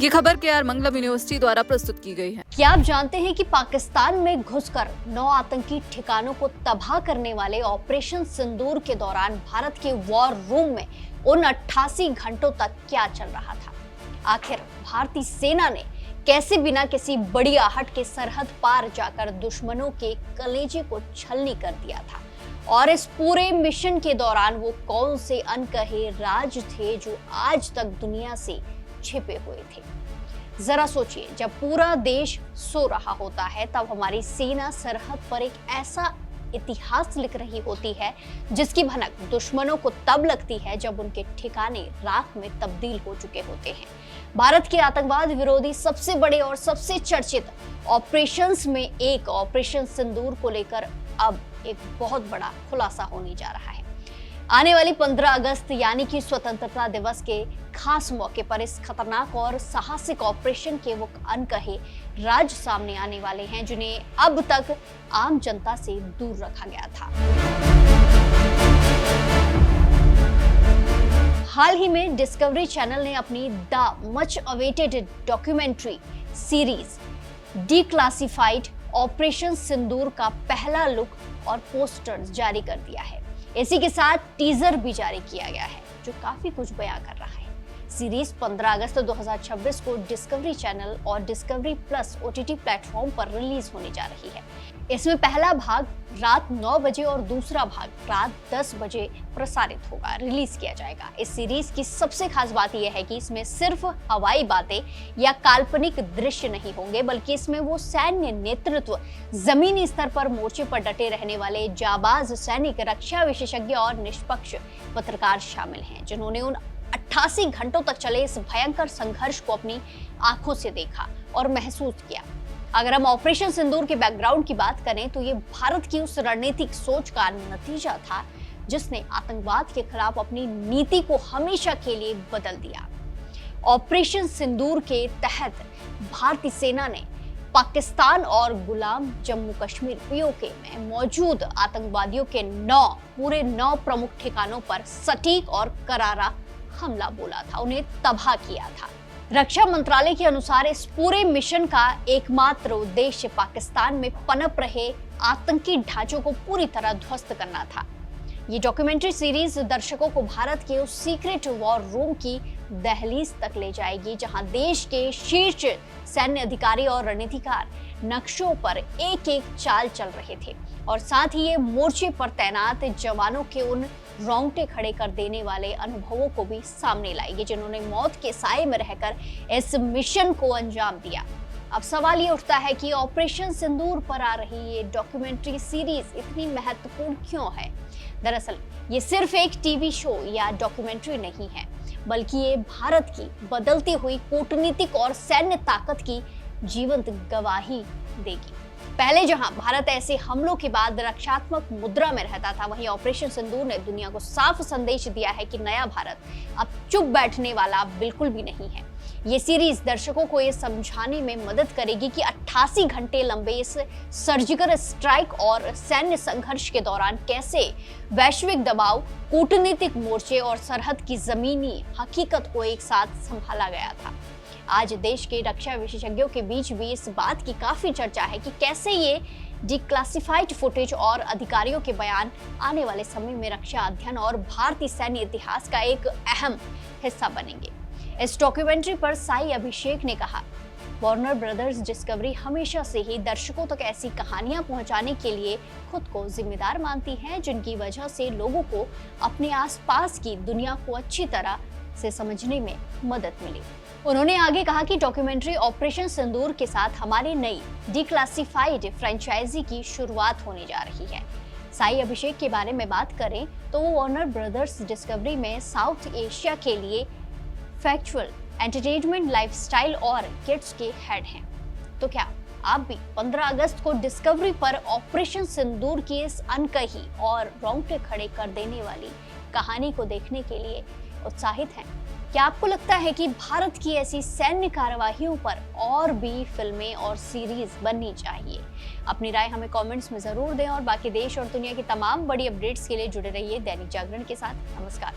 ये खबर KR मंगलम university द्वारा प्रस्तुत की गई है। क्या आप जानते हैं कि पाकिस्तान में घुसकर 9 आतंकी ठिकानों को तबाह करने वाले ऑपरेशन सिंदूर के दौरान भारत के वॉर रूम में उन 88 घंटों तक क्या चल रहा था? आखिर भारतीय सेना ने कैसे बिना किसी बड़ी आहट के सरहद पार जाकर दुश्मनों के कलेजे को छलनी कर दिया था? और इस पूरे मिशन के दौरान वो कौन से अनकहे राज थे जो आज तक दुनिया से छिपे हुए थे? जरा सोचिए, जब पूरा देश सो रहा होता है तब हमारी सेना सरहद पर एक ऐसा इतिहास लिख रही होती है जिसकी भनक दुश्मनों को तब लगती है जब उनके ठिकाने राख में तब्दील हो चुके होते हैं। भारत के आतंकवाद विरोधी सबसे बड़े और सबसे चर्चित ऑपरेशंस में एक ऑपरेशन सिंदूर को लेकर अब एक बहुत बड़ा खुलासा होने जा रहा है। आने वाली 15 अगस्त यानी कि स्वतंत्रता दिवस के खास मौके पर इस खतरनाक और साहसिक ऑपरेशन के वो अनकहे राज सामने आने वाले हैं जिन्हें अब तक आम जनता से दूर रखा गया था। हाल ही में डिस्कवरी चैनल ने अपनी the much awaited documentary series declassified operation Sindoor का पहला लुक और पोस्टर जारी कर दिया है। इसी के साथ टीजर भी जारी किया गया है जो काफी कुछ बयां कर रहा है। सीरीज 15 अगस्त 2026 को डिस्कवरी चैनल और डिस्कवरी प्लस OTT प्लेटफॉर्म पर रिलीज होने जा रही है। इसमें पहला भाग रात 9 बजे और दूसरा भाग रात 10 बजे प्रसारित होगा, रिलीज किया जाएगा। इस सीरीज की सबसे खास बात यह है कि इसमें सिर्फ हवाई बातें या काल्पनिक दृश्य नहीं होंगे, बल्कि इसमें वो सैन्य नेतृत्व, जमीनी स्तर पर मोर्चे पर डटे रहने वाले जाबाज सैनिक, रक्षा विशेषज्ञ और निष्पक्ष पत्रकार शामिल हैं जिन्होंने उन 88 घंटों तक चले इस भयंकर संघर्ष को अपनी आंखों से देखा और महसूस किया। अगर हम ऑपरेशन सिंदूर के बैकग्राउंड की बात करें तो ये भारत की उस रणनीतिक सोच का नतीजा था जिसने आतंकवाद के खिलाफ अपनी नीति को हमेशा के लिए बदल दिया। ऑपरेशन सिंदूर के तहत भारतीय सेना ने पाकिस्तान और गुलाम जम्मू कश्मीर POK में मौजूद आतंकवादियों के 9 प्रमुख ठिकानों पर सटीक और करारा हमला बोला था, उन्हें तबाह किया था। रक्षा मंत्रालय के अनुसार इस पूरे मिशन का एकमात्र उद्देश्य पाकिस्तान में पनप रहे आतंकी ढांचों को पूरी तरह ध्वस्त करना था। ये डॉक्यूमेंट्री सीरीज दर्शकों को भारत के उस सीक्रेट वॉर रूम की दहलीज तक ले जाएगी जहां देश के शीर्ष सैन्य अधिकारी और रणनीतिकार नक्शों पर एक एक चाल चल रहे थे और साथ ही ये मोर्चे पर तैनात जवानों के उन रोंगटे खड़े कर देने वाले अनुभवों को भी सामने लाएगी जिन्होंने मौत के साए में रहकर इस मिशन को अंजाम दिया। अब सवाल ये उठता है कि ऑपरेशन सिंदूर पर आ रही ये डॉक्यूमेंट्री सीरीज इतनी महत्वपूर्ण क्यों है? दरअसल ये सिर्फ एक टीवी शो या डॉक्यूमेंट्री नहीं है, बल्कि ये भारत की बदलती हुई कूटनीतिक और सैन्य ताकत की जीवंत गवाही देगी। पहले जहां भारत ऐसे हमलों के बाद रक्षात्मक मुद्रा में रहता था, वहीं ऑपरेशन सिंदूर ने दुनिया को साफ संदेश दिया है कि नया भारत अब चुप बैठने वाला बिल्कुल भी नहीं है। ये सीरीज दर्शकों को ये समझाने में मदद करेगी कि 88 घंटे लंबे इस सर्जिकल स्ट्राइक और सैन्य संघर्ष के दौरान कैसे वैश्विक दबाव, कूटनीतिक मोर्चे और सरहद की जमीनी हकीकत को एक साथ संभाला गया था। आज देश के रक्षा विशेषज्ञों के बीच भी इस बात की काफी चर्चा है कि कैसे ये डिक्लासिफाइड फुटेज और अधिकारियों के बयान आने वाले समय में रक्षा अध्ययन और भारतीय सैन्य इतिहास का एक अहम हिस्सा बनेंगे। इस डॉक्यूमेंट्री पर साई अभिषेक ने कहा, वार्नर ब्रदर्स डिस्कवरी हमेशा से ही दर्शकों तक ऐसी कहानियां पहुंचाने के लिए खुद को जिम्मेदार मानती है जिनकी वजह से लोगों को अपने आसपास की दुनिया को अच्छी तरह से समझने में मदद मिली। उन्होंने आगे कहा कि डॉक्यूमेंट्री ऑपरेशन सिंदूर के साथ हमारी नई डिक्लासिफाइड फ्रेंचाइजी की शुरुआत होने जा रही है। साई अभिषेक के बारे में बात करें तो वो वार्नर ब्रदर्स डिस्कवरी में साउथ एशिया के लिए फैक्चुअल, एंटरटेनमेंट, लाइफस्टाइल और किड्स के हेड हैं। तो क्या आप भी 15 अगस्त को डिस्कवरी पर ऑपरेशन सिंदूर की इस अनकही और रोंगटे खड़े कर देने वाली कहानी को देखने के लिए उत्साहित हैं? क्या आपको लगता है कि भारत की ऐसी सैन्य कार्यवाहियों पर और भी फिल्में और सीरीज बननी चाहिए? अपनी राय हमें कमेंट्स में जरूर दें और बाकी देश और दुनिया की तमाम बड़ी अपडेट्स के लिए जुड़े रहिए दैनिक जागरण के साथ। नमस्कार।